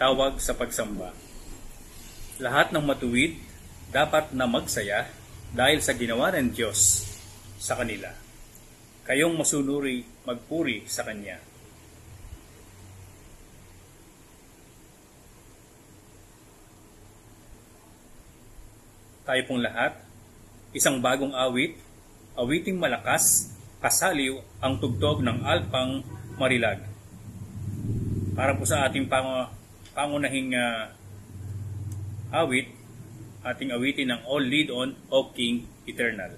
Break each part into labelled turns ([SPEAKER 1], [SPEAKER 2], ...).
[SPEAKER 1] tawag sa pagsamba. Lahat ng matuwid dapat na magsaya dahil sa ginawa ng Diyos sa kanila. Kayong masunuri magpuri sa Kanya. Tayo pong lahat, isang bagong awit, awiting malakas, kasaliw ang tugtog ng Alpang Marilag. Para po sa ating pangunahing awit, ating awitin ng All Lead On, O King Eternal.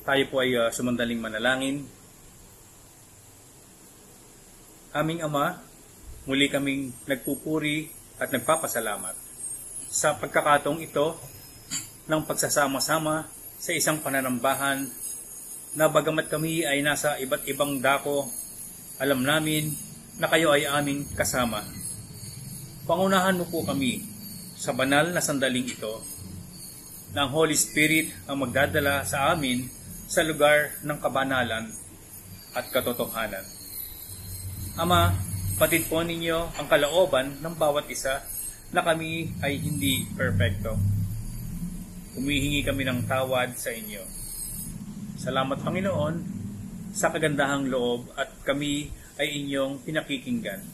[SPEAKER 1] Tayo po ay sumandaling manalangin. Aming Ama, muli kaming nagpupuri at nagpapasalamat sa pagkakataong ito ng pagsasama-sama sa isang pananambahan na bagamat kami ay nasa iba't ibang dako, alam namin na kayo ay aming kasama. Pangunahan mo po kami sa banal na sandaling ito na ang Holy Spirit ang magdadala sa amin sa lugar ng kabanalan at katotohanan. Ama, patid po ninyo ang kalooban ng bawat isa na kami ay hindi perpekto. Humihingi kami ng tawad sa inyo. Salamat Panginoon sa kagandahang loob at kami ay inyong pinakikinggan.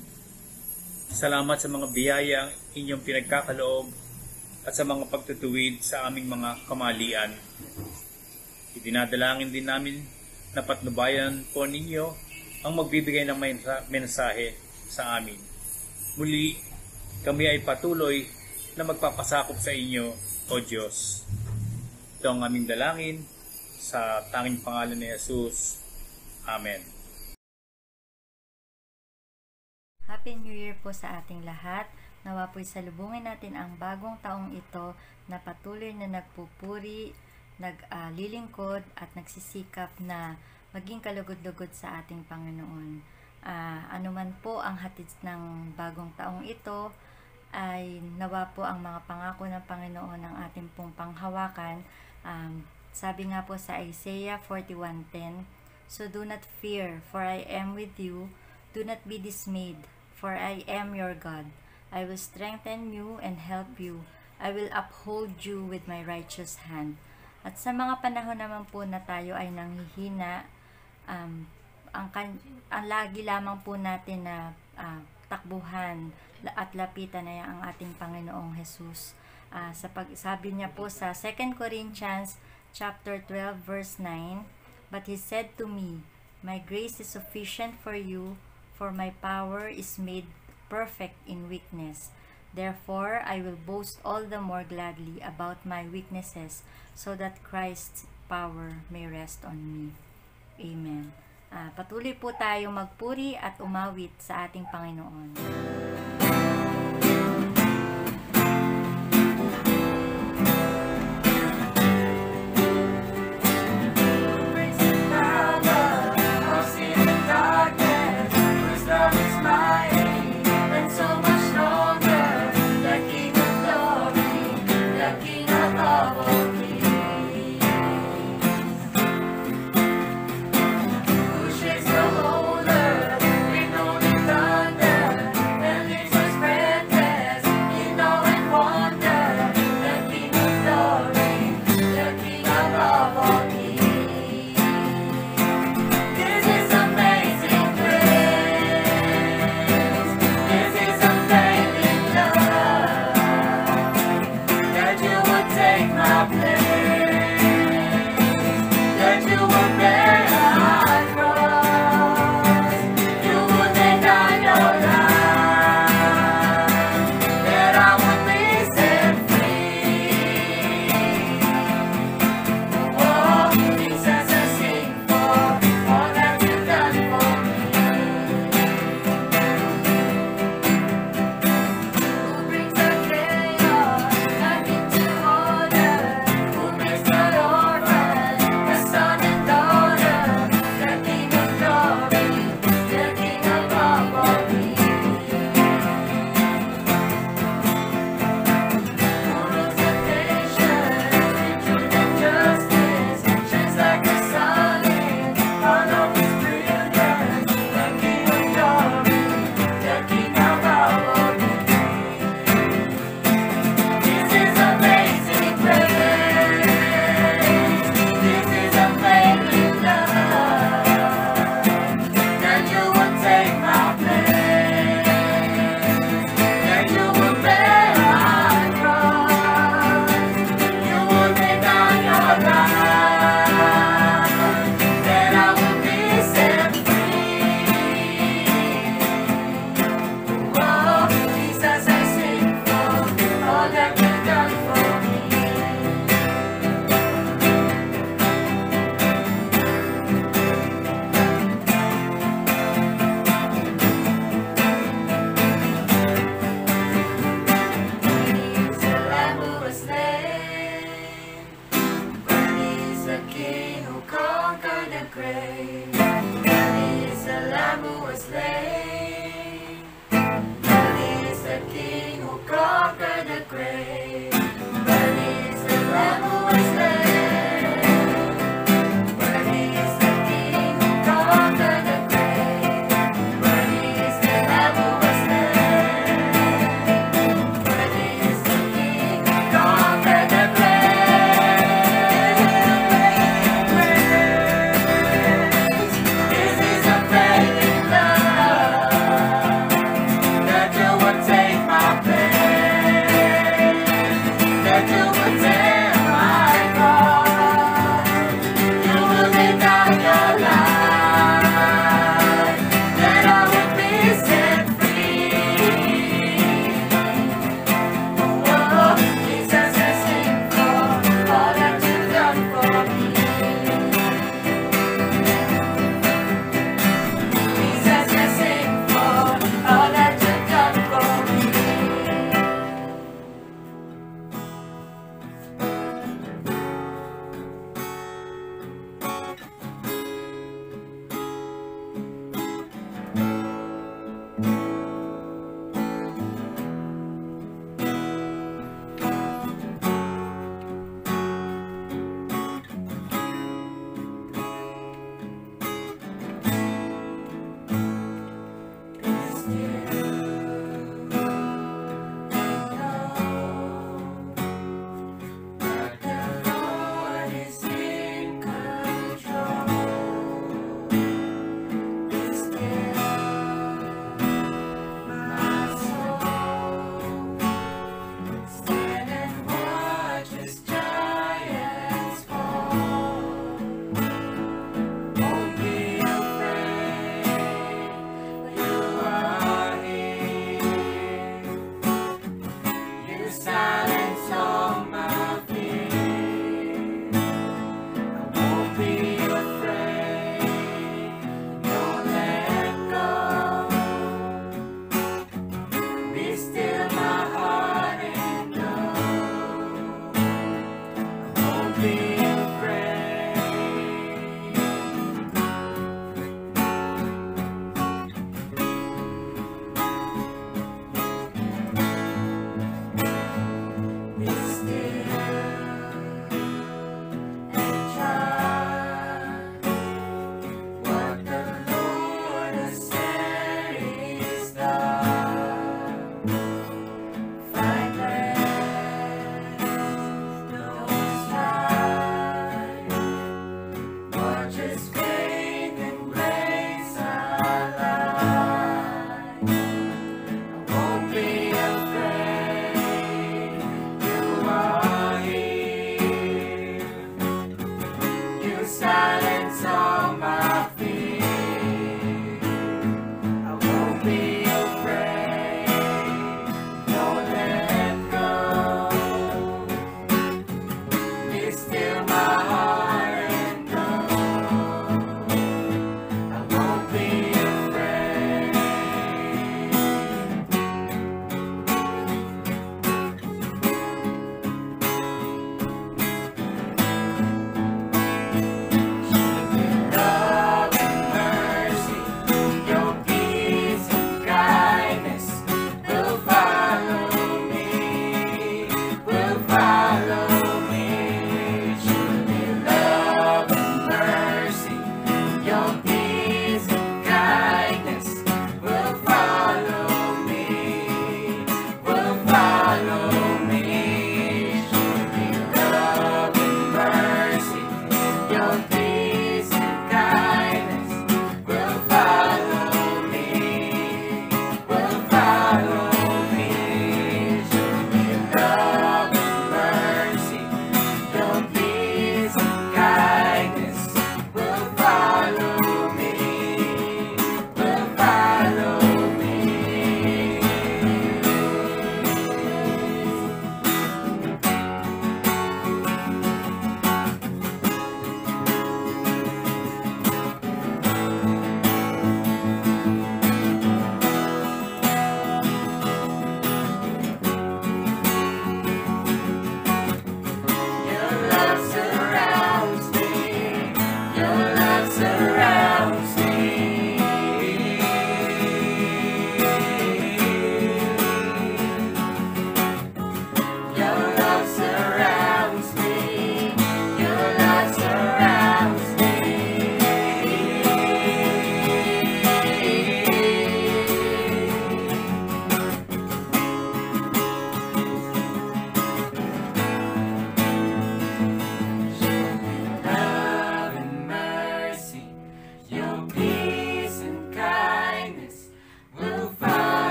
[SPEAKER 1] Salamat sa mga biyayang inyong pinagkakaloob at sa mga pagtutuwid sa aming mga kamalian. Idinadalangin din namin na patnubayan po ninyo ang magbibigay ng mensahe sa amin. Muli, kami ay patuloy na magpapasakop sa inyo, O Diyos. Ito ang aming dalangin sa tanging pangalan ni Jesus. Amen.
[SPEAKER 2] Happy New Year po sa ating lahat. Nawa po'y salubungin natin ang bagong taong ito na patuloy na nagpupuri, naglilingkod at nagsisikap na maging kalugod-lugod sa ating Panginoon. Ano man po ang hatid ng bagong taong ito, ay nawa po ang mga pangako ng Panginoon ang ating pong panghawakan. Sabi nga po sa Isaiah 41:10, "So do not fear, for I am with you. Do not be dismayed, for I am your God. I will strengthen you and help you. I will uphold you with my righteous hand." At sa mga panahon naman po na tayo ay nanghihina, ang lagi lamang po natin na takbuhan at lapitan ay ang ating Panginoong Jesus. Sabi niya po sa 2 Corinthians chapter 12 verse 9, "But he said to me, my grace is sufficient for you, for my power is made perfect in weakness. Therefore, I will boast all the more gladly about my weaknesses, so that Christ's power may rest on me." Amen. Patuloy po tayo magpuri at umawit sa ating Panginoon.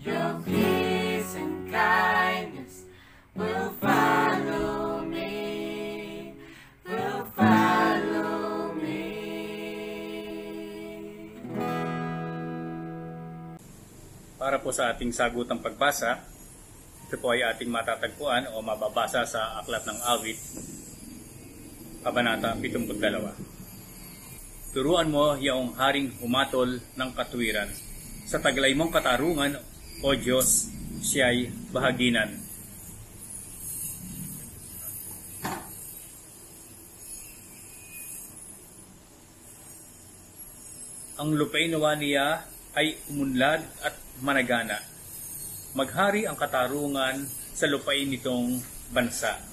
[SPEAKER 2] Your peace and kindness will follow me, will follow me.
[SPEAKER 1] Para po sa ating sagutang pagbasa, ito po ay ating matatagpuan o mababasa sa Aklat ng Awit, Kabanata 72. Turuan mo yaong haring humatol ng katuwiran. Sa taglay mong katarungan, O Diyos, siya'y bahaginan. Ang lupain nawa niya ay umunlad at managana. Maghari ang katarungan sa lupain nitong bansa.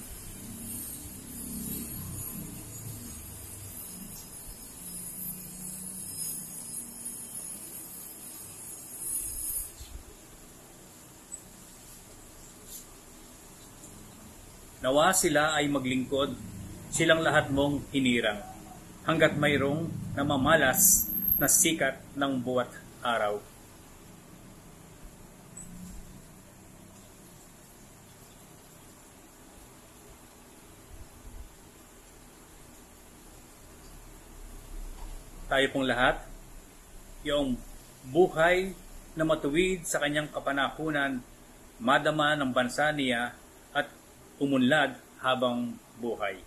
[SPEAKER 1] Nawa sila ay maglingkod, silang lahat mong hinirang, hanggat mayroong namamalas na sikat ng buwat araw. Tayo pong lahat, yung buhay na matuwid sa kanyang kapanahunan, madama ng bansa niya at umunlad habang buhay.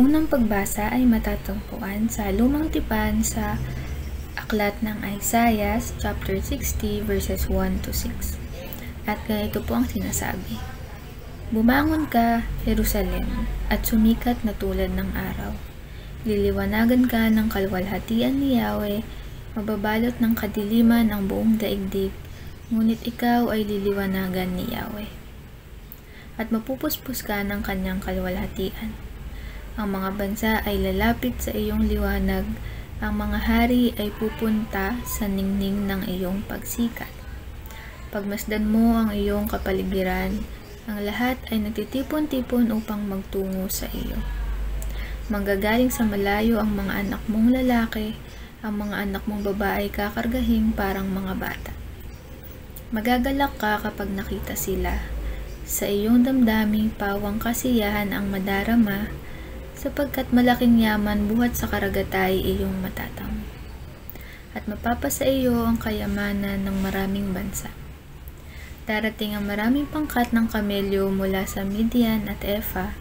[SPEAKER 3] unang pagbasa ay matatagpuan sa Lumang Tipan sa Aklat ng Isaiah, chapter 60, verses 1 to 6. At ganito po ang sinasabi: Bumangon ka, Jerusalem, at sumikat na tulad ng araw. Liliwanagan ka ng kalwalhatian ni Yahweh, mababalot ng kadiliman ang buong daigdig, ngunit ikaw ay liliwanagan ni Yahweh. At mapupuspos ka ng kanyang kalwalhatian. Ang mga bansa ay lalapit sa iyong liwanag, ang mga hari ay pupunta sa ningning ng iyong pagsikat. Pagmasdan mo ang iyong kapaligiran, ang lahat ay nagtitipon-tipon upang magtungo sa iyo. Manggagaling sa malayo ang mga anak mong lalaki, ang mga anak mong babae kakargahin parang mga bata. Magagalak ka kapag nakita sila. Sa iyong damdaming pawang kasiyahan ang madarama, sapagkat malaking yaman buhat sa karagatay iyong matatamo. At mapapasa iyo ang kayamanan ng maraming bansa. Darating ang maraming pangkat ng kamelyo mula sa Midian at Efa,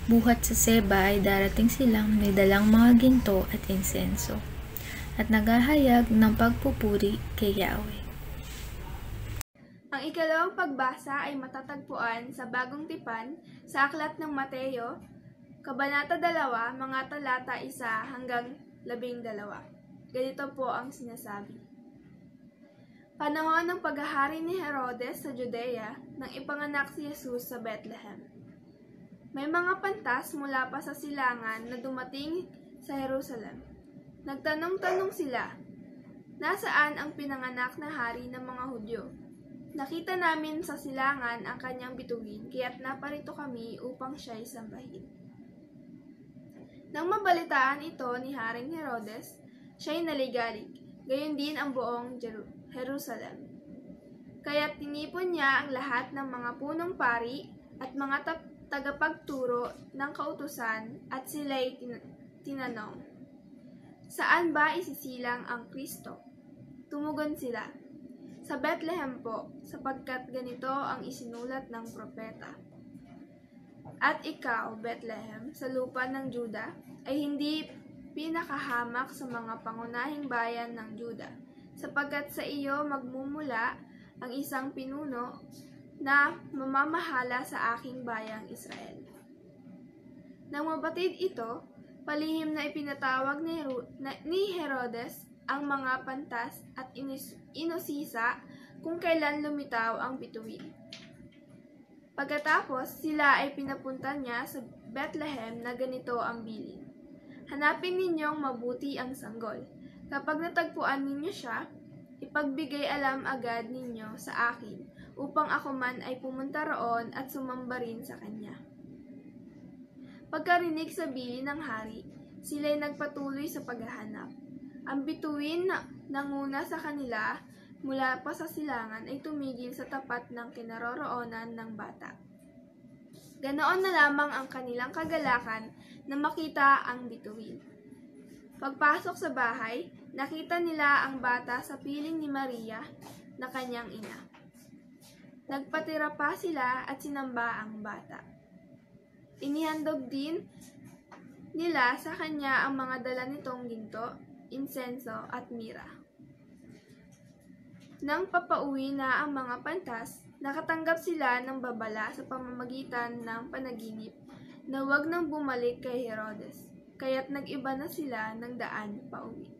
[SPEAKER 3] buhat sa Seba ay darating silang may dalang mga ginto at insenso, at naghahayag ng pagpupuri kay Yahweh.
[SPEAKER 4] Ang ikalawang pagbasa ay matatagpuan sa Bagong Tipan sa Aklat ng Mateo, Kabanata 2, mga talata 1 hanggang 12. Ganito po ang sinasabi. Panahon ng paghahari ni Herodes sa Judea nang ipanganak si Jesus sa Bethlehem. May mga pantas mula pa sa silangan na dumating sa Jerusalem. Nagtanong-tanong sila, nasaan ang pinanganak na hari ng mga Hudyo? Nakita namin sa silangan ang kanyang bituin, kaya't naparito kami upang siya'y sambahin. Nang mabalitaan ito ni Haring Herodes, siya'y naligalig, gayon din ang buong Jerusalem. Kaya tinipon niya ang lahat ng mga punong pari at mga tagapagturo ng kautusan at sila'y tinanong, saan ba isisilang ang Kristo? Tumugon sila, sa Bethlehem po, sapagkat ganito ang isinulat ng propeta. At ikaw, Bethlehem, sa lupa ng Juda, ay hindi pinakahamak sa mga pangunahing bayan ng Juda, sapagkat sa iyo magmumula ang isang pinuno na mamamahala sa aking bayang Israel. Nang mabatid ito, palihim na ipinatawag ni Herodes ang mga pantas at inusisa kung kailan lumitaw ang bituin. Pagkatapos, sila ay pinapunta niya sa Bethlehem na ganito ang bilin. Hanapin ninyong mabuti ang sanggol. Kapag natagpuan ninyo siya, ipagbigay alam agad ninyo sa akin, upang ako man ay pumunta roon at sumamba rin sa kanya. Pagkarinig sa bilin ng hari, sila'y nagpatuloy sa paghahanap. Ang bituin na nanguna sa kanila mula pa sa silangan ay tumigil sa tapat ng kinaroroonan ng bata. Ganoon na lamang ang kanilang kagalakan na makita ang bituin. Pagpasok sa bahay, nakita nila ang bata sa piling ni Maria na kanyang ina. Nagpatira pa sila at sinamba ang bata. Inihandog din nila sa kanya ang mga dala nitong ginto, insenso at mira. Nang papauwi na ang mga pantas, nakatanggap sila ng babala sa pamamagitan ng panaginip na huwag nang bumalik kay Herodes, kaya't nag-iba na sila ng daan pauwi.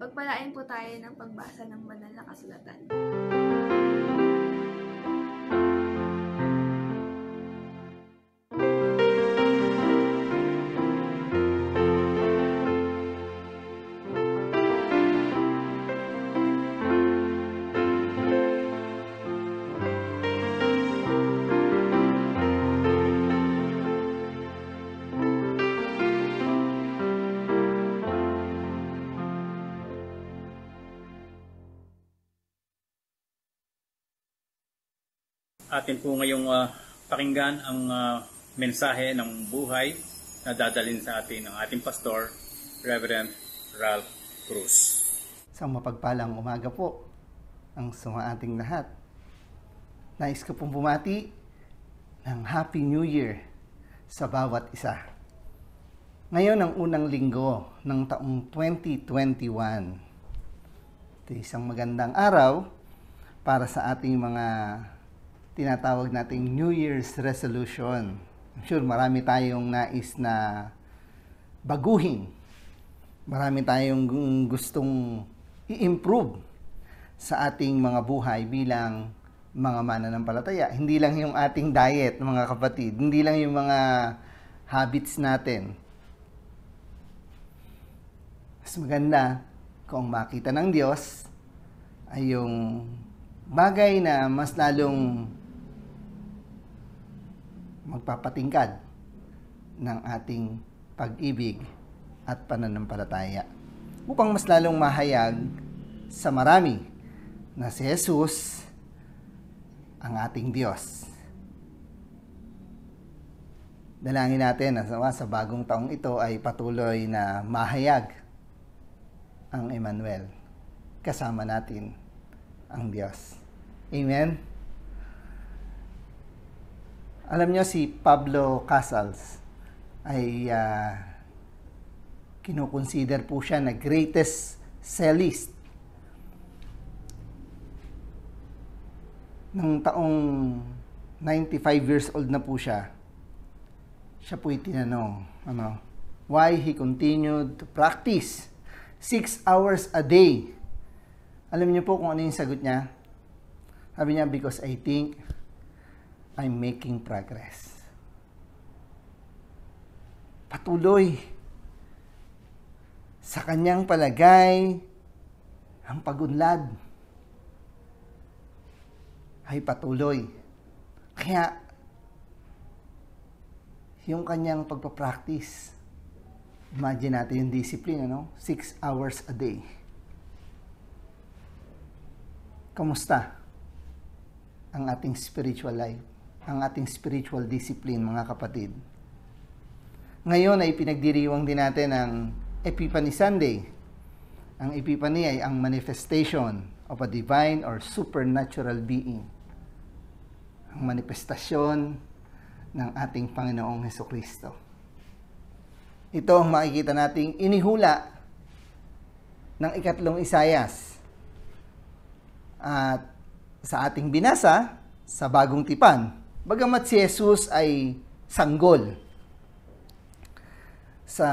[SPEAKER 4] Pagpalain po tayo ng pagbasa ng banal na kasulatan.
[SPEAKER 1] Atin po ngayong pakinggan ang mensahe ng buhay na dadalhin sa atin ng ating pastor, Reverend Ralph Cruz.
[SPEAKER 5] Isang mapagpalang umaga po ang sa ating lahat. Nais ko pong bumati ng Happy New Year sa bawat isa. Ngayon ang unang linggo ng taong 2021. Ito isang magandang araw para sa ating mga tinatawag nating New Year's resolution. I'm sure marami tayong nais na baguhin. Marami tayong gustong i-improve sa ating mga buhay bilang mga mananampalataya. Hindi lang yung ating diet, mga kapatid. Hindi lang yung mga habits natin. Mas maganda kung makita ng Diyos ay yung bagay na mas lalong magpapatingkad ng ating pag-ibig at pananampalataya upang mas lalong mahayag sa marami na si Jesus ang ating Diyos. Dalangin natin na sa bagong taong ito ay patuloy na mahayag ang Emmanuel. Kasama natin ang Diyos. Amen? Alam nyo, si Pablo Casals ay kinukonsider po siya na greatest cellist nung taong 95 years old na po siya. Siya po'y tinanong, why he continued to practice 6 hours a day. Alam niyo po kung ano yung sagot niya? Sabi niya, because I think I'm making progress. Patuloy sa kanyang palagay, ang pagunlad ay patuloy. Kaya, yung kanyang pagpapractice, imagine natin yung discipline, 6 hours a day. Kamusta ang ating spiritual life? Ang ating spiritual discipline, mga kapatid? Ngayon ay pinagdiriwang din natin ang Epiphany Sunday. Ang Epiphany ay ang manifestation of a divine or supernatural being. Ang manifestasyon ng ating Panginoong Hesukristo. Ito ang makikita nating inihula ng ikatlong Isayas. At sa ating binasa, sa Bagong Tipan, bagamat si Jesus ay sanggol sa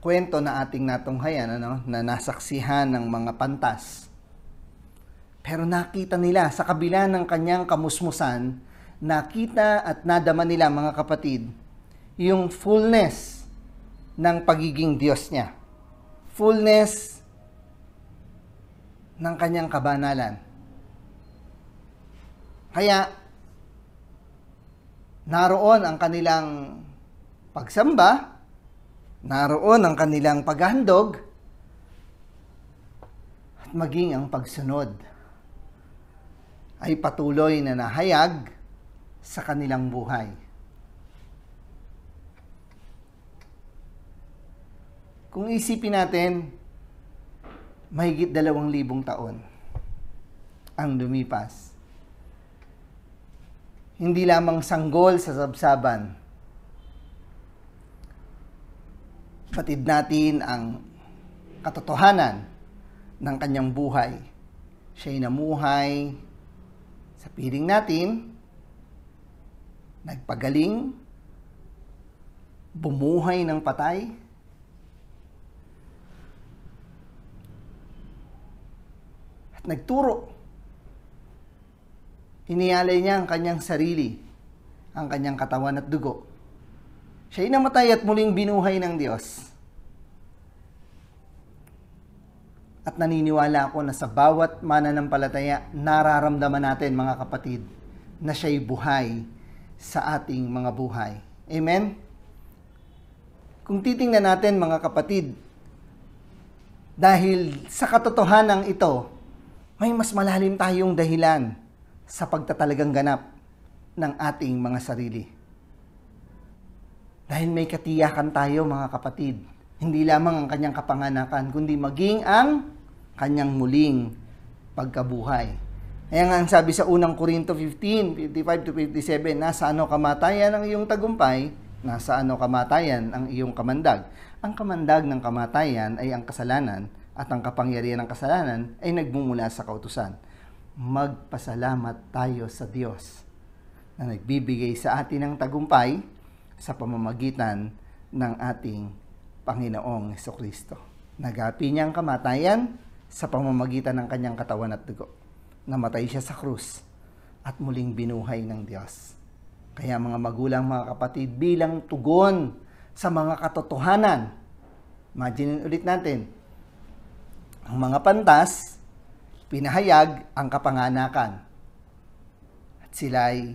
[SPEAKER 5] kwento na ating natunghayan, na nasaksihan ng mga pantas. Pero nakita nila, sa kabila ng kanyang kamusmusan, nakita at nadama nila, mga kapatid, yung fullness ng pagiging Diyos niya. Fullness ng kanyang kabanalan. Kaya, naroon ang kanilang pagsamba, naroon ang kanilang paghahandog, at maging ang pagsunod ay patuloy na nahayag sa kanilang buhay. Kung isipin natin, mahigit 2,000 taon ang lumipas. Hindi lamang sanggol sa sabsaban. Batid natin ang katotohanan ng kanyang buhay. Siya'y namuhay sa piling natin, nagpagaling, bumuhay ng patay, nagturo. Iniyalay niya ang kanyang sarili, ang kanyang katawan at dugo. Siya'y namatay at muling binuhay ng Diyos. At naniniwala ako na sa bawat mananampalataya, nararamdaman natin, mga kapatid, na siya'y buhay sa ating mga buhay. Amen? Kung titingnan natin, mga kapatid, dahil sa katotohanan ito, may mas malalim tayong dahilan sa pagtatalagang ganap ng ating mga sarili. Dahil may katiyakan tayo, mga kapatid. Hindi lamang ang kanyang kapanganakan, kundi maging ang kanyang muling pagkabuhay. Kaya nga ang sabi sa unang Korinto 15:55-57, nasa kamatayan ang iyong tagumpay, Nasa ano kamatayan ang iyong kamandag? Ang kamandag ng kamatayan ay ang kasalanan at ang kapangyarihan ng kasalanan ay nagmumula sa kautusan. Magpasalamat tayo sa Diyos na nagbibigay sa atin ng tagumpay sa pamamagitan ng ating Panginoong Hesukristo. Nagapi niya ang kamatayan sa pamamagitan ng kanyang katawan at dugo. Namatay siya sa krus at muling binuhay ng Diyos. Kaya mga magulang, mga kapatid, bilang tugon sa mga katotohanan, imagine ulit natin, ang mga pantas, pinahayag ang kapanganakan. At sila ay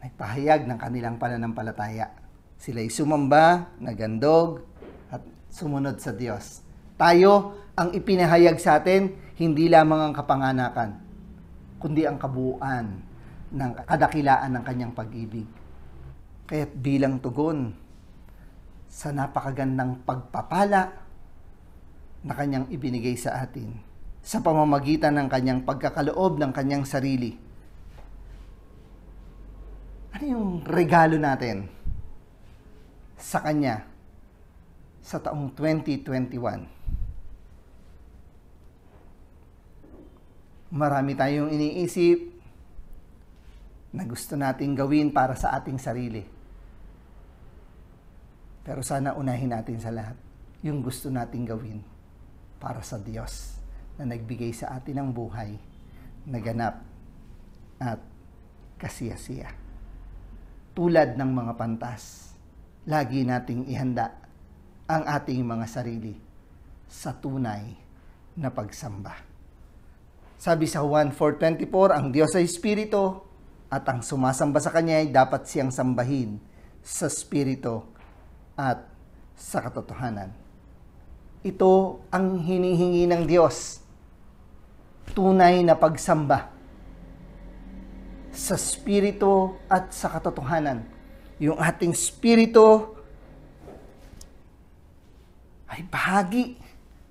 [SPEAKER 5] nagpahayag ng kanilang pananampalataya. Sila ay sumamba, nagandog, at sumunod sa Diyos. Tayo, ang ipinahayag sa atin, hindi lamang ang kapanganakan, kundi ang kabuuan ng kadakilaan ng kanyang pag-ibig. Kaya't bilang tugon sa napakagandang pagpapala na kanyang ibinigay sa atin sa pamamagitan ng kanyang pagkakaloob ng kanyang sarili. Ano yung regalo natin sa kanya sa taong 2021? Marami tayong iniisip na gusto nating gawin para sa ating sarili. Pero sana unahin natin sa lahat yung gusto nating gawin para sa Diyos na nagbigay sa atin ng buhay, naganap at kasiyasiya. Tulad ng mga pantas, lagi nating ihanda ang ating mga sarili sa tunay na pagsamba. Sabi sa Juan 4:24, ang Diyos ay Espiritu at ang sumasamba sa Kanya ay dapat siyang sambahin sa Espiritu at sa katotohanan. Ito ang hinihingi ng Diyos, tunay na pagsamba sa Espiritu at sa katotohanan. Yung ating Espiritu ay bahagi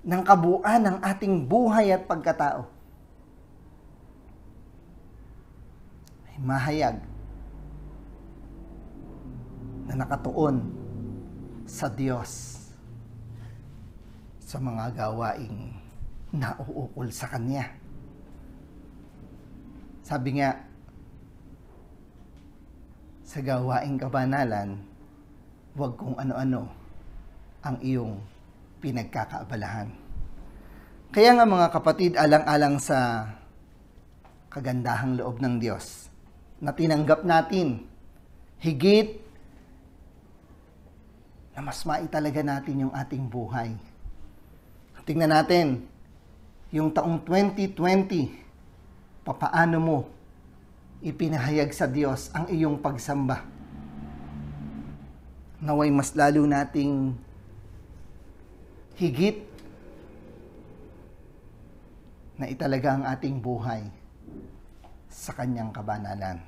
[SPEAKER 5] ng kabuuan ng ating buhay at pagkatao. Ay mahayag na nakatuon sa Diyos sa mga gawaing nauukol sa Kanya. Sabi nga, sa gawaing kabanalan, huwag kung ano-ano ang iyong pinagkakaabalahan. Kaya nga mga kapatid, alang-alang sa kagandahang loob ng Diyos na tinanggap natin, higit na mas maitalaga natin yung ating buhay. Tingnan natin, yung taong 2020, papaano mo ipinahayag sa Diyos ang iyong pagsamba. Naway mas lalo nating higit na italaga ang ating buhay sa kanyang kabanalan.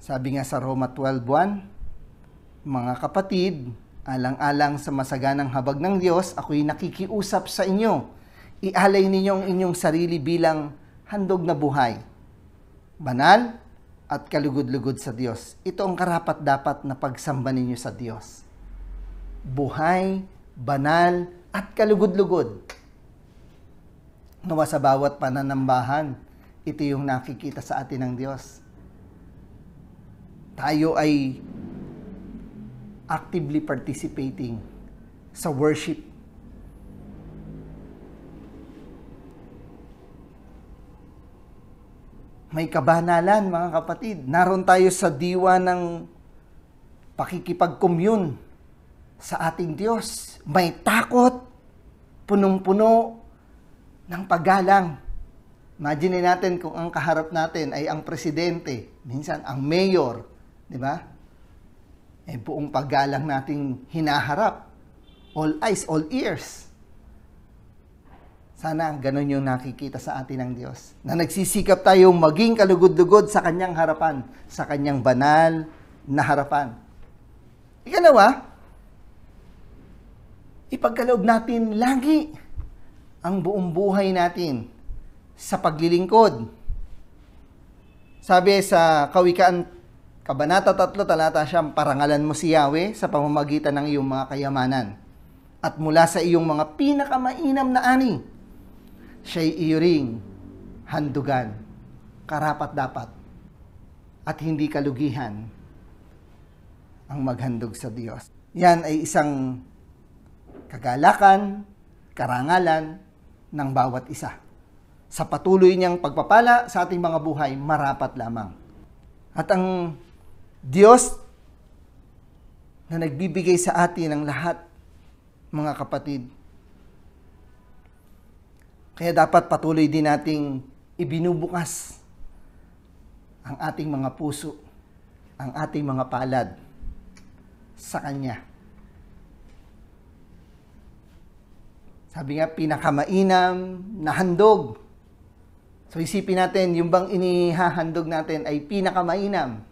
[SPEAKER 5] Sabi nga sa Roma 12:1, mga kapatid, alang-alang sa masaganang habag ng Diyos, ako'y nakikiusap sa inyo. Ialay ninyo ang inyong sarili bilang handog na buhay, banal at kalugod-lugod sa Diyos. Ito ang karapat-dapat na pagsamba ninyo sa Diyos. Buhay, banal at kalugod-lugod. Nawa sa bawat pananambahan, ito yung nakikita sa atin ng Diyos. Tayo ay actively participating sa worship. May kabanalan, mga kapatid. Naroon tayo sa diwa ng pakikipag-commune sa ating Diyos. May takot, punong-puno ng paggalang. Imagine natin kung ang kaharap natin ay ang presidente, minsan ang mayor, di ba? Eh, buong paggalang nating hinaharap. All eyes, all ears. Sana ganun yung nakikita sa atin ng Diyos. Na nagsisikap tayong maging kalugod-lugod sa kanyang harapan, sa kanyang banal na harapan. Ikalawa, ipagkaloob natin lagi ang buong buhay natin sa paglilingkod. Sabi sa Kawikaan Kabanata 3, talata 9, parangalan mo si Yahweh sa pamamagitan ng iyong mga kayamanan at mula sa iyong mga pinakamainam na ani, siya'y iyong handugan, karapat-dapat, at hindi kalugihan ang maghandog sa Diyos. Yan ay isang kagalakan, karangalan ng bawat isa. Sa patuloy niyang pagpapala sa ating mga buhay, marapat lamang. At ang Diyos na nagbibigay sa atin ng lahat, mga kapatid, kaya dapat patuloy din nating ibinubukas ang ating mga puso, ang ating mga palad sa Kanya. Sabi nga, pinakamainam na handog. So isipin natin, yung bang inihahandog natin ay pinakamainam.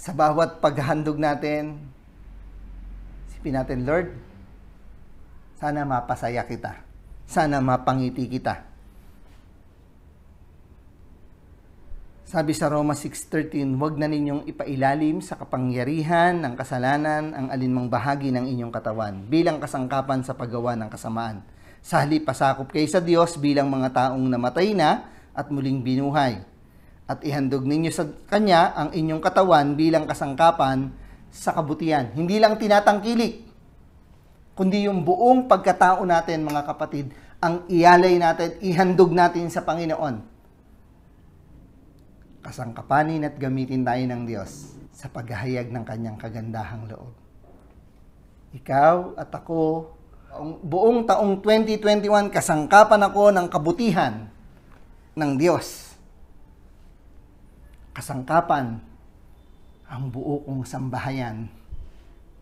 [SPEAKER 5] Sa bawat paghandog natin, isipin natin, Lord, sana mapasaya kita. Sana mapangiti kita. Sabi sa Roma 6:13, huwag na ninyong ipailalim sa kapangyarihan ng kasalanan ang alinmang bahagi ng inyong katawan bilang kasangkapan sa paggawa ng kasamaan. Sa halip, pasakop kayo sa Diyos bilang mga taong namatay na at muling binuhay. At ihandog ninyo sa Kanya ang inyong katawan bilang kasangkapan sa kabutihan. Hindi lang tinatangkilik, kundi yung buong pagkatao natin, mga kapatid, ang ialay natin, ihandog natin sa Panginoon. Kasangkapanin at gamitin tayo ng Diyos sa paghahayag ng Kanyang kagandahang loob. Ikaw at ako, buong taong 2021, kasangkapan ako ng kabutihan ng Diyos. Kasangkapan ang buo kong sambahayan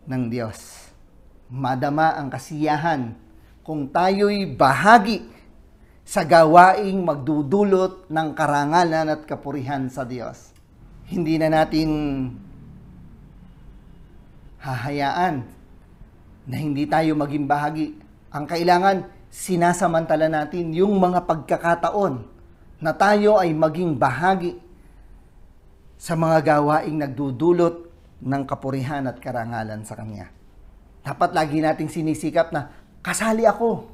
[SPEAKER 5] ng Diyos. Madama ang kasiyahan kung tayo'y bahagi sa gawaing magdudulot ng karangalan at kapurihan sa Diyos. Hindi na natin hahayaan na hindi tayo maging bahagi. Ang kailangan, sinasamantala natin yung mga pagkakataon na tayo ay maging bahagi sa mga gawaing nagdudulot ng kapurihan at karangalan sa Kanya. Dapat lagi nating sinisikap na kasali ako.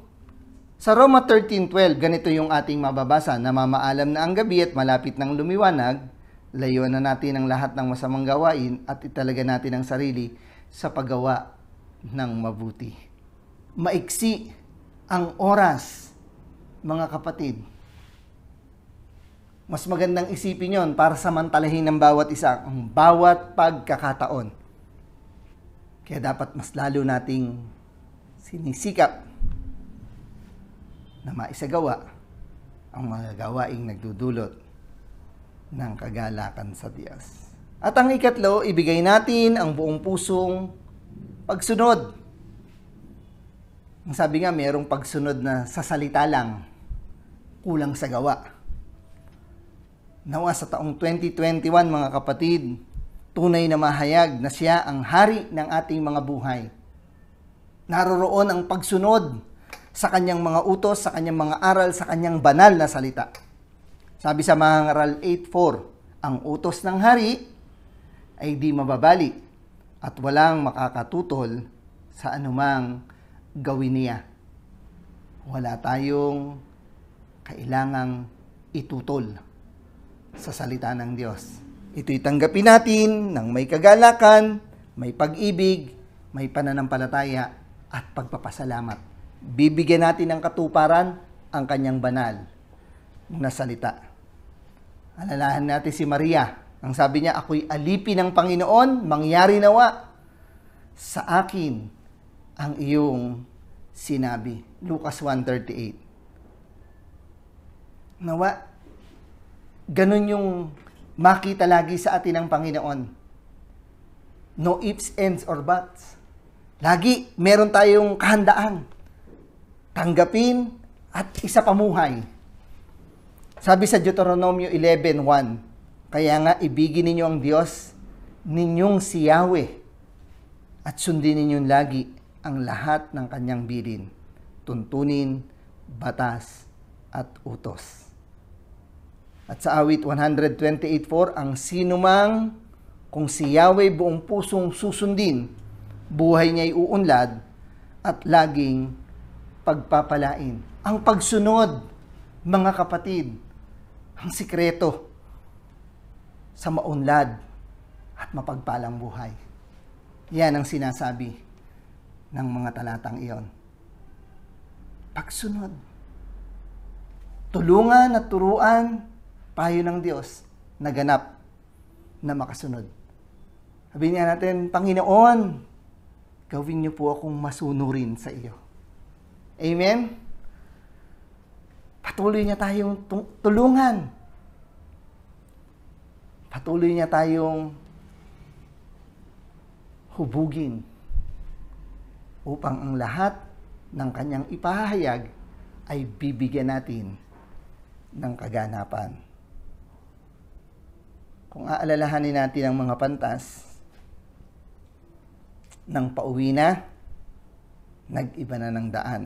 [SPEAKER 5] Sa Roma 13:12, ganito yung ating mababasa, namamaalam na ang gabi at malapit ng lumiwanag, layuan na natin ang lahat ng masamang gawain at italaga natin ang sarili sa paggawa ng mabuti. Maiksi ang oras, mga kapatid. Mas magandang isipin yon para samantalahin ng bawat isa, ang bawat pagkakataon. Kaya dapat mas lalo nating sinisikap na maisagawa ang mga gawaing nagdudulot ng kagalakan sa Diyos. At ang ikatlo, ibigay natin ang buong pusong pagsunod. Ang sabi nga, mayroong pagsunod na sa salita lang, kulang sa gawa. Nawa sa taong 2021, mga kapatid, tunay na mahayag na siya ang hari ng ating mga buhay. Naroroon ang pagsunod sa kanyang mga utos, sa kanyang mga aral, sa kanyang banal na salita. Sabi sa mga ngaral 8:4, ang utos ng hari ay di mababali at walang makakatutol sa anumang gawin niya. Wala tayong kailangang itutol sa salita ng Diyos. Ito'y tanggapin natin ng may kagalakan, may pag-ibig, may pananampalataya at pagpapasalamat. Bibigyan natin ng katuparan ang kanyang banal na salita. Alalahan natin si Maria. Ang sabi niya, ako'y alipin ng Panginoon, mangyari nawa sa akin ang iyong sinabi. Lucas 1:38. Nawa, ganun yung makita lagi sa atin ng Panginoon. No ifs, ands, or buts. Lagi meron tayong kahandaan. Tanggapin at isa pamuhay. Sabi sa Deuteronomio 11:1, kaya nga ibigin ninyo ang Diyos ninyong si Yahweh at sundin ninyo lagi ang lahat ng kanyang bilin, tuntunin, batas at utos. At sa awit 128:4, ang sinumang kung si Yahweh buong pusong susundin, buhay niya'y uunlad at laging pagpapalain. Ang pagsunod, mga kapatid, ang sikreto sa maunlad at mapagpalang buhay. Yan ang sinasabi ng mga talatang iyon. Pagsunod. Tulungan at turuan, payo ng Diyos na ganap na makasunod. Sabihin niya natin, Panginoon, gawin niyo po akong masunurin sa iyo. Amen? Patuloy niya tayong tulungan. Patuloy niya tayong hubugin upang ang lahat ng kanyang ipahayag ay bibigyan natin ng kaganapan. Kung aalalahanin natin ang mga pantas, nang pauwi na, nag-iba na ng daan.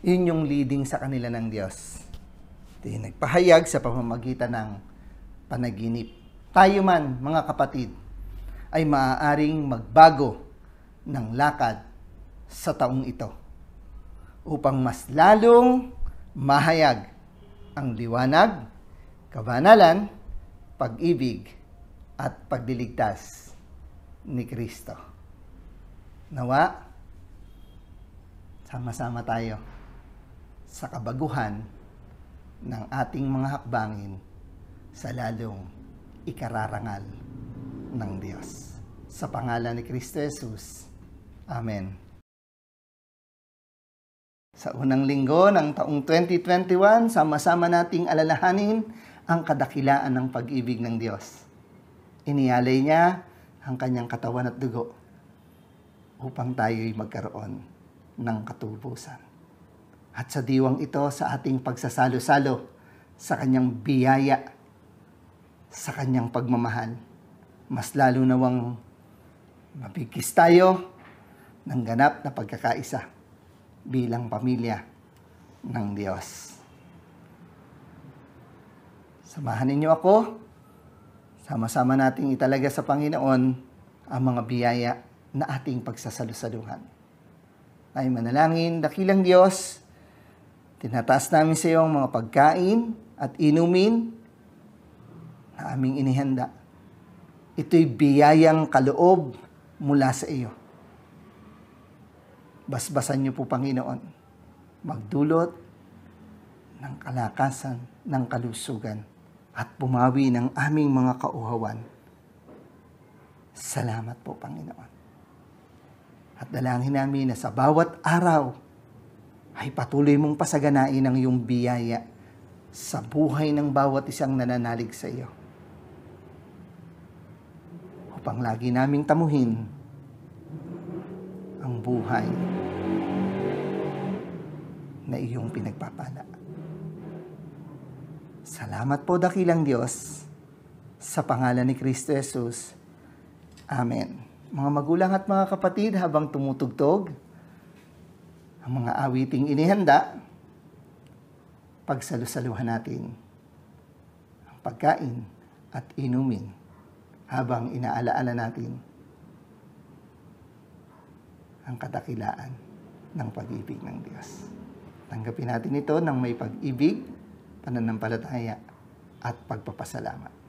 [SPEAKER 5] Yun yung leading sa kanila ng Diyos. Ito yung nagpahayag sa pamamagitan ng panaginip. Tayo man, mga kapatid, ay maaaring magbago ng lakad sa taong ito upang mas lalong mahayag ang liwanag, kabanalan, pag-ibig, at pagliligtas ni Kristo. Nawa, sama-sama tayo sa kabaguhan ng ating mga hakbangin sa lalong ikararangal ng Diyos. Sa pangalan ni Kristo Jesus. Amen. Sa unang linggo ng taong 2021, sama-sama nating alalahanin ang kadakilaan ng pag-ibig ng Diyos. Inialay niya ang kanyang katawan at dugo upang tayo'y magkaroon ng katubusan. At sa diwang ito, sa ating pagsasalo-salo sa kanyang biyaya, sa kanyang pagmamahal, mas lalo nawang mabigkis tayo ng ganap na pagkakaisa bilang pamilya ng Diyos. Samahan ninyo ako. Sama-sama nating italaga sa Panginoon ang mga biyaya na ating pagsasalusaluhan. Ay manalangin, dakilang Diyos, tinataas namin sa iyo ang mga pagkain at inumin na aming inihanda. Ito'y biyayang kaloob mula sa iyo. Basbasan niyo po, Panginoon, magdulot ng kalakasan, ng kalusugan, at pumawi ng aming mga kauhawan. Salamat po, Panginoon. At dalangin namin na sa bawat araw ay patuloy mong pasaganain ang iyong biyaya sa buhay ng bawat isang nananalig sa iyo. Upang lagi naming tamuhin ang buhay na iyong pinagpapala. Salamat po, dakilang Diyos, sa pangalan ni Kristo Jesus. Amen. Mga magulang at mga kapatid, habang tumutugtog ang mga awiting inihanda, pagsalusaluhan natin ang pagkain at inumin habang inaalaala natin ang kadakilaan ng pag-ibig ng Diyos. Tanggapin natin ito ng may pag-ibig, pananampalataya at pagpapasalamat.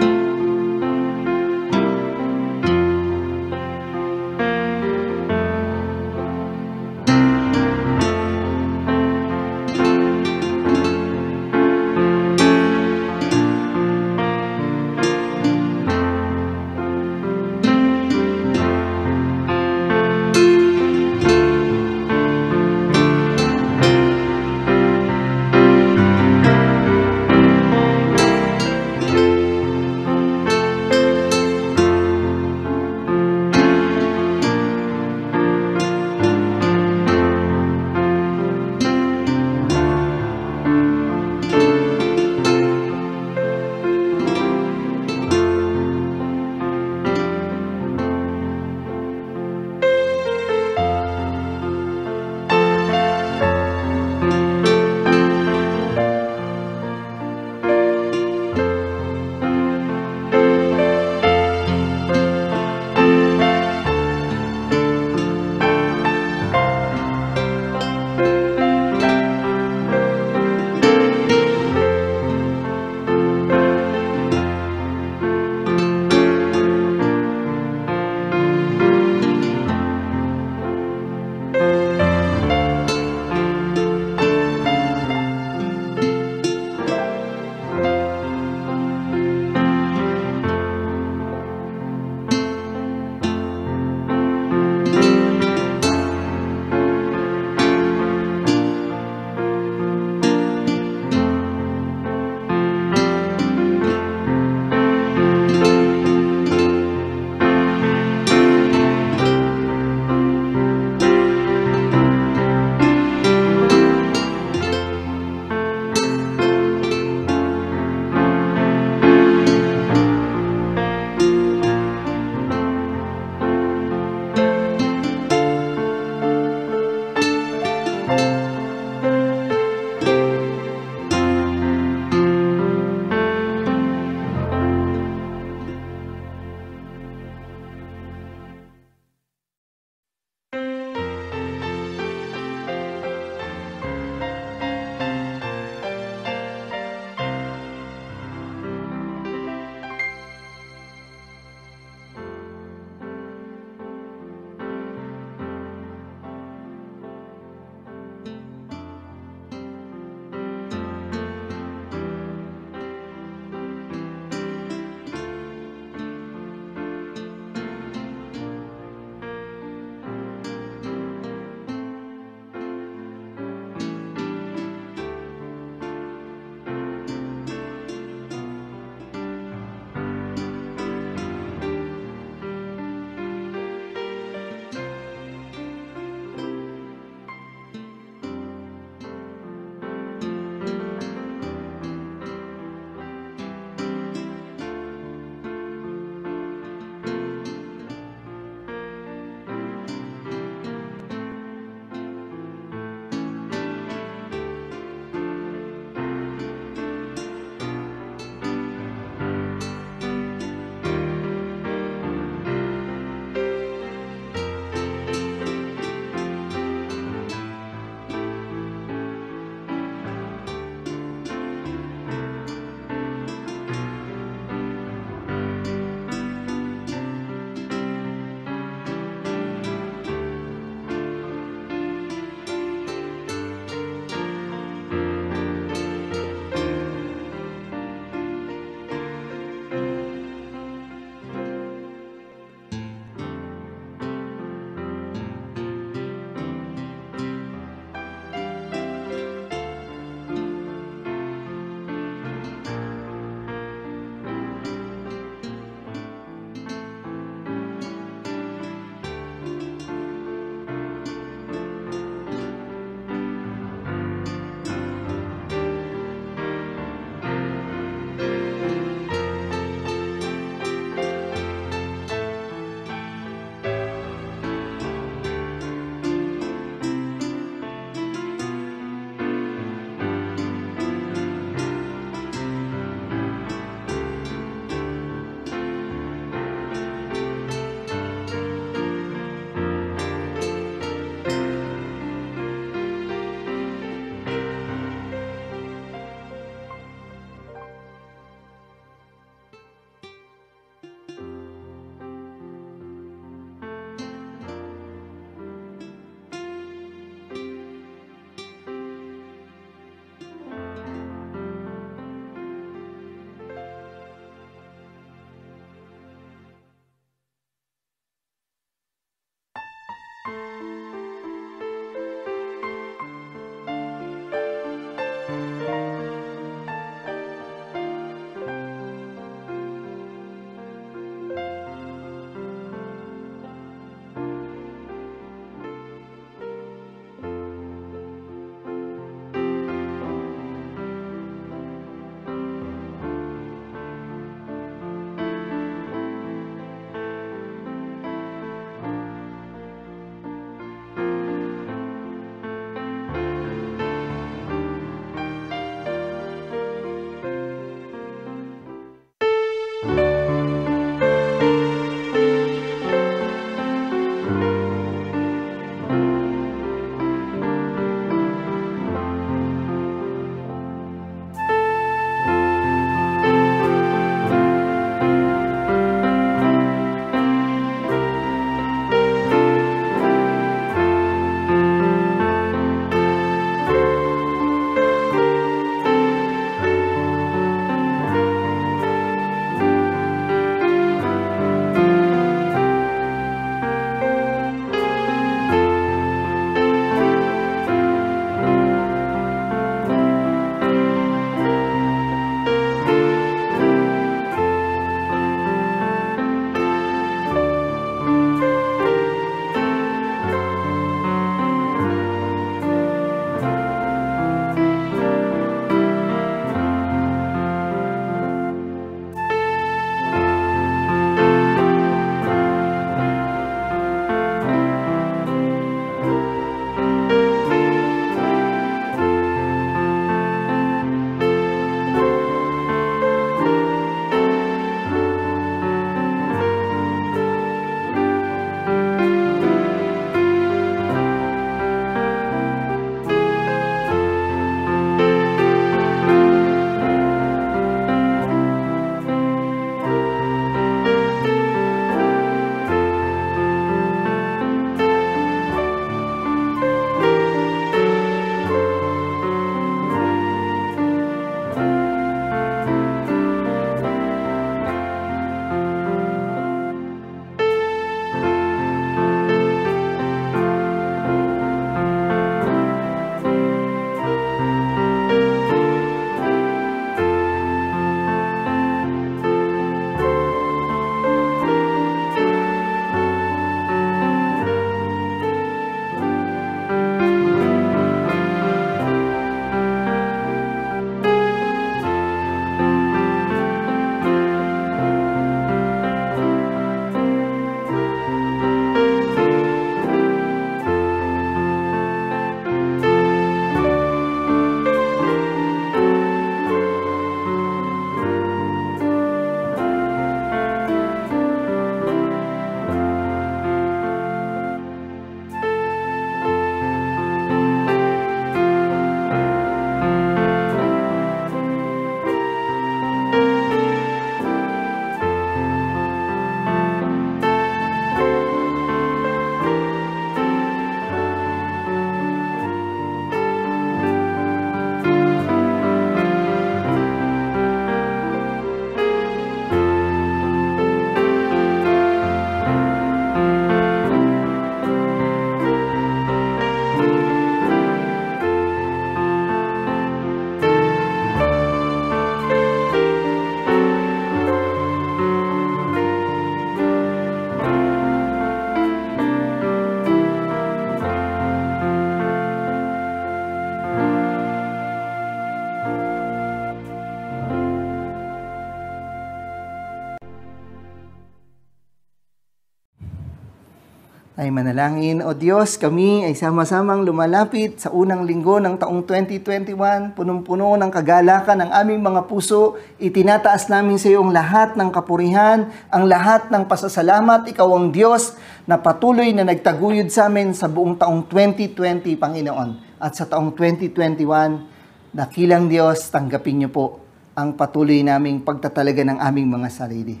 [SPEAKER 5] Ay manalangin, O Diyos, kami ay sama-samang lumalapit sa unang linggo ng taong 2021, punong-puno ng kagalakan ng aming mga puso. Itinataas namin sa iyo ang lahat ng kapurihan, ang lahat ng pasasalamat. Ikaw ang Diyos na patuloy na nagtaguyod sa amin sa buong taong 2020, Panginoon. At sa taong 2021, dakilang Diyos, tanggapin niyo po ang patuloy naming pagtatalaga ng aming mga sarili.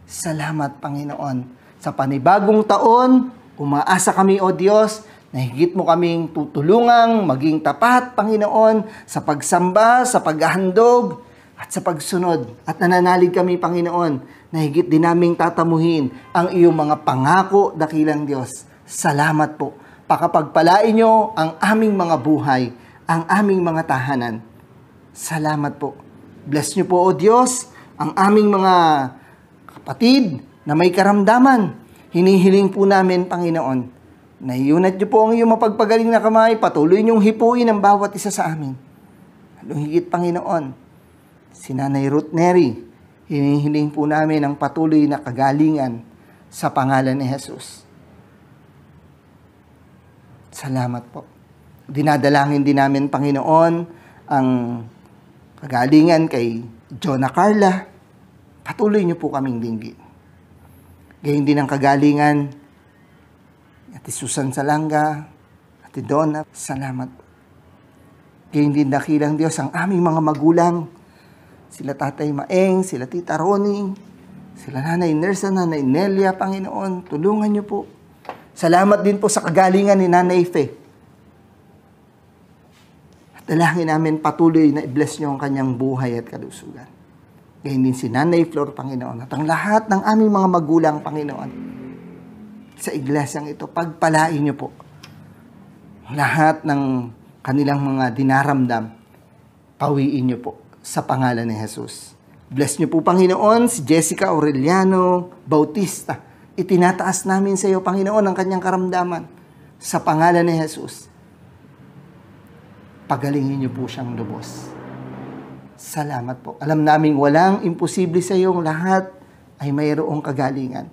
[SPEAKER 5] Salamat, Panginoon. Sa panibagong taon, umaasa kami, O Diyos, na higit mo kaming tutulungang maging tapat, Panginoon, sa pagsamba, sa paghahandog, at sa pagsunod. At nananalig kami, Panginoon, na higit din naming tatamuhin ang iyong mga pangako, dakilang Diyos. Salamat po. Pakapagpalain niyo ang aming mga buhay, ang aming mga tahanan. Salamat po. Bless niyo po, O Diyos, ang aming mga kapatid na may karamdaman. Hinihiling po namin, Panginoon, na iunat niyo po ang iyong mapagpagaling na kamay, patuloy niyong hipuin ang bawat isa sa amin. Halong higit, Panginoon, si Nanay Ruth Neri, hinihiling po namin ang patuloy na kagalingan sa pangalan ni Jesus. Salamat po. Dinadalangin din namin, Panginoon, ang kagalingan kay Jonah Carla. Patuloy niyo po kaming dinggin. Gayun din ang kagalingan Ate Susan Salanga, Ate Donna, salamat. Gayun din dakilang Diyos ang aming mga magulang, sila Tatay Maeng, sila Tita Ronnie, sila Nanay Nersa, Nanay Nelia, Panginoon, tulungan niyo po. Salamat din po sa kagalingan ni Nanay Fe. At dalangin namin patuloy na i-bless niyo ang kanyang buhay at kalusugan. Gayun din si Nanay Flor, Panginoon, at ang lahat ng aming mga magulang, Panginoon, sa iglesyang ito, pagpalain niyo po lahat ng kanilang mga dinaramdam, pawiin niyo po sa pangalan ni Jesus. Bless niyo po, Panginoon, si Jessica Aureliano Bautista. Itinataas namin sa iyo, Panginoon, ang kanyang karamdaman sa pangalan ni Jesus. Pagalingin niyo po siyang lubos. Salamat po. Alam naming walang imposible sa iyo, lahat ay mayroong kagalingan.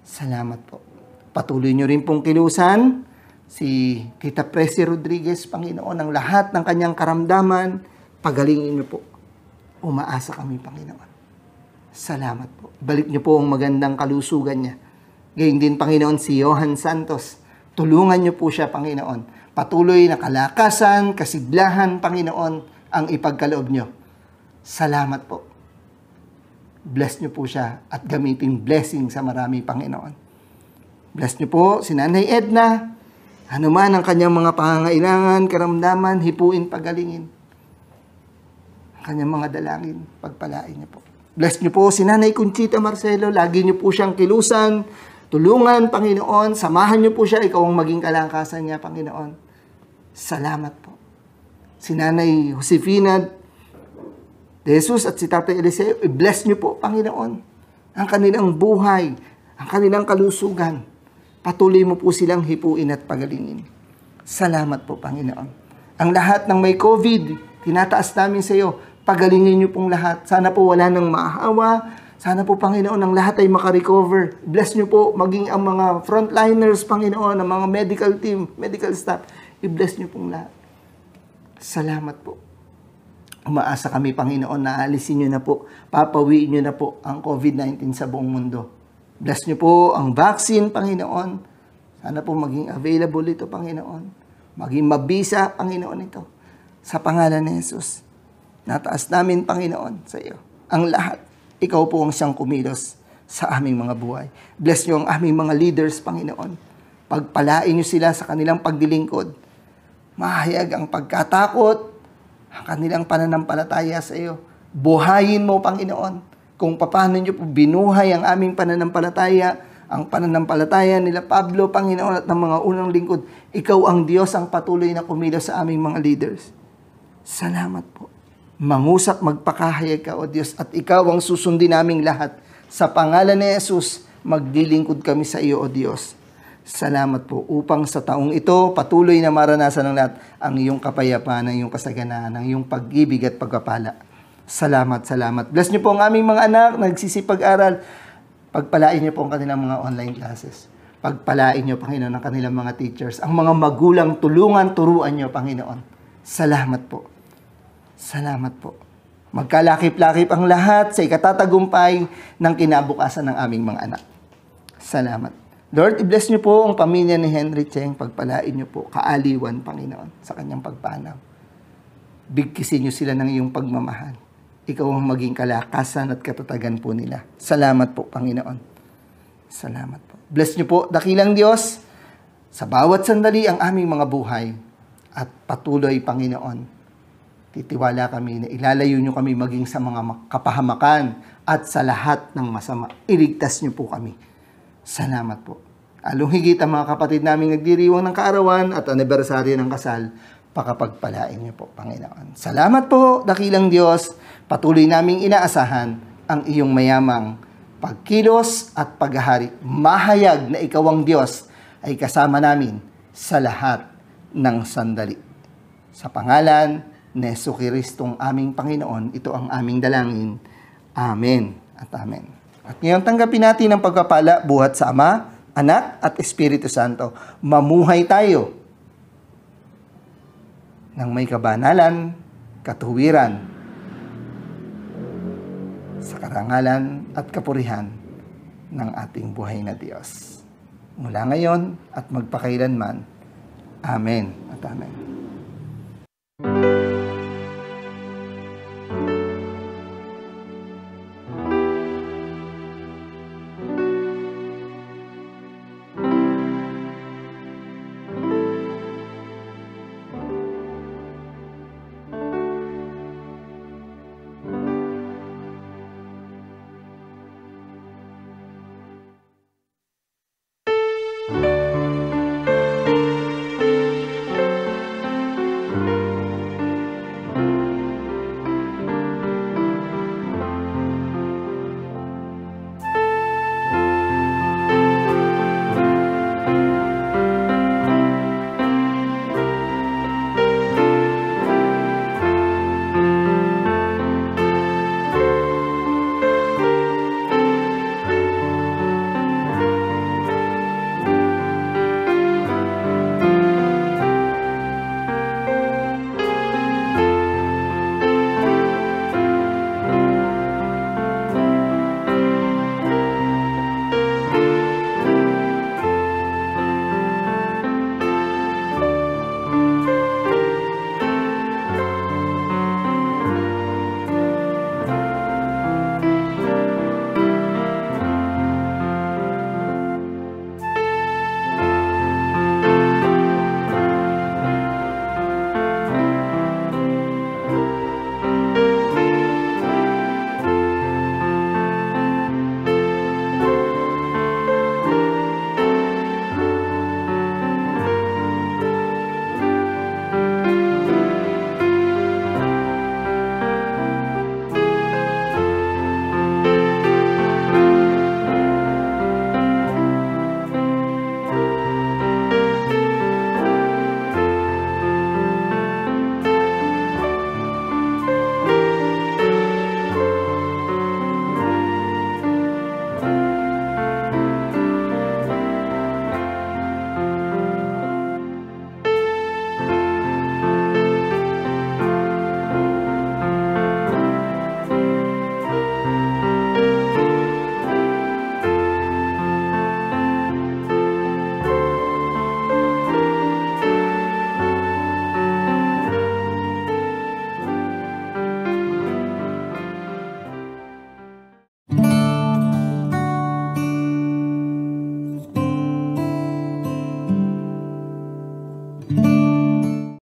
[SPEAKER 5] Salamat po. Patuloy niyo rin pong kilusan si Tita Presi Rodriguez, Panginoon, ang lahat ng kanyang karamdaman, pagalingin niyo po. Umaasa kami, Panginoon. Salamat po. Balik niyo po ang magandang kalusugan niya. Gayun din, Panginoon, si Johan Santos. Tulungan niyo po siya, Panginoon. Patuloy na kalakasan, kasiglahan, Panginoon, ang ipagkaloob niyo. Salamat po. Bless niyo po siya at gamitin blessing sa marami, Panginoon. Bless niyo po si Nanay Edna. Ano man ang kanyang mga pangangailangan, karamdaman, hipuin, pagalingin. Ang kanyang mga dalangin, pagpalain niyo po. Bless niyo po si Nanay Conchita Marcelo. Lagi niyo po siyang kilusan. Tulungan, Panginoon. Samahan niyo po siya. Ikaw ang maging kalakasan niya, Panginoon. Salamat po. Si Nanay Josefina de Jesus at si Tatay Eliseo, i-bless niyo po, Panginoon, ang kanilang buhay, ang kanilang kalusugan. Patuloy mo po silang hipuin at pagalingin. Salamat po, Panginoon. Ang lahat ng may COVID, tinataas namin sa iyo, pagalingin niyo pong lahat. Sana po wala nang maahawa. Sana po, Panginoon, ang lahat ay makarecover. Bless niyo po, maging ang mga frontliners, Panginoon, ang mga medical team, medical staff. I-bless niyo pong lahat. Salamat po. Umaasa kami, Panginoon, na alisin niyo na po, papawiin niyo na po ang COVID-19 sa buong mundo. Bless niyo po ang vaccine, Panginoon. Sana po maging available ito, Panginoon. Maging mabisa, Panginoon, ito. Sa pangalan ni Jesus. Nataas namin, Panginoon, sa iyo. Ang lahat. Ikaw po ang siyang kumilos sa aming mga buhay. Bless niyo ang aming mga leaders, Panginoon. Pagpalain niyo sila sa kanilang pagdilingkod. Mahayag ang pagkatakot, ang kanilang pananampalataya sa iyo. Buhayin mo, Panginoon, kung paano niyo po binuhay ang aming pananampalataya, ang pananampalataya nila Pablo, Panginoon, at ng mga unang lingkod. Ikaw ang Diyos ang patuloy na kumilos sa aming mga leaders. Salamat po. Mangusap, magpakahayag ka, O Diyos, at ikaw ang susundin naming lahat. Sa pangalan ni Jesus, magdilingkod kami sa iyo, O Diyos. Salamat po upang sa taong ito patuloy na maranasan ng lahat ang iyong kapayapaan, ang iyong kasaganaan, ang iyong pag-ibig at pagpapala. Salamat, salamat. Bless niyo po ang aming mga anak, nagsisipag-aral. Pagpalain niyo po ang kanilang mga online classes. Pagpalain niyo, Panginoon, ang kanilang mga teachers. Ang mga magulang, tulungan, turuan niyo, Panginoon. Salamat po. Salamat po. Magkalakip-lakip ang lahat sa ikatatagumpay ng kinabukasan ng aming mga anak. Salamat. Lord, i-bless niyo po ang pamilya ni Henry Cheng. Pagpalain niyo po, kaaliwan, Panginoon, sa kanyang pagpanaw. Bigkisin niyo sila ng iyong pagmamahal. Ikaw ang maging kalakasan at katatagan po nila. Salamat po, Panginoon. Salamat po. Bless niyo po, dakilang Diyos, sa bawat sandali ang aming mga buhay. At patuloy, Panginoon, titiwala kami na ilalayo niyo kami maging sa mga kapahamakan at sa lahat ng masama. Iligtas niyo po kami. Salamat po. Along higit ang mga kapatid naming nagdiriwang ng kaarawan at anibersaryo ng kasal, pakapagpalain niyo po, Panginoon. Salamat po, dakilang Diyos. Patuloy naming inaasahan ang iyong mayamang pagkilos at paghahari. Mahayag na ikaw ang Diyos ay kasama namin sa lahat ng sandali. Sa pangalan ni Jesucristong aming Panginoon, ito ang aming dalangin. Amen at amen. At ngayon tanggapin natin ang pagpapala buhat sa Ama, Anak at Espiritu Santo. Mamuhay tayo ng may kabanalan, katuwiran, sa karangalan at kapurihan ng ating buhay na Diyos. Mula ngayon at magpakailanman. Amen at amen.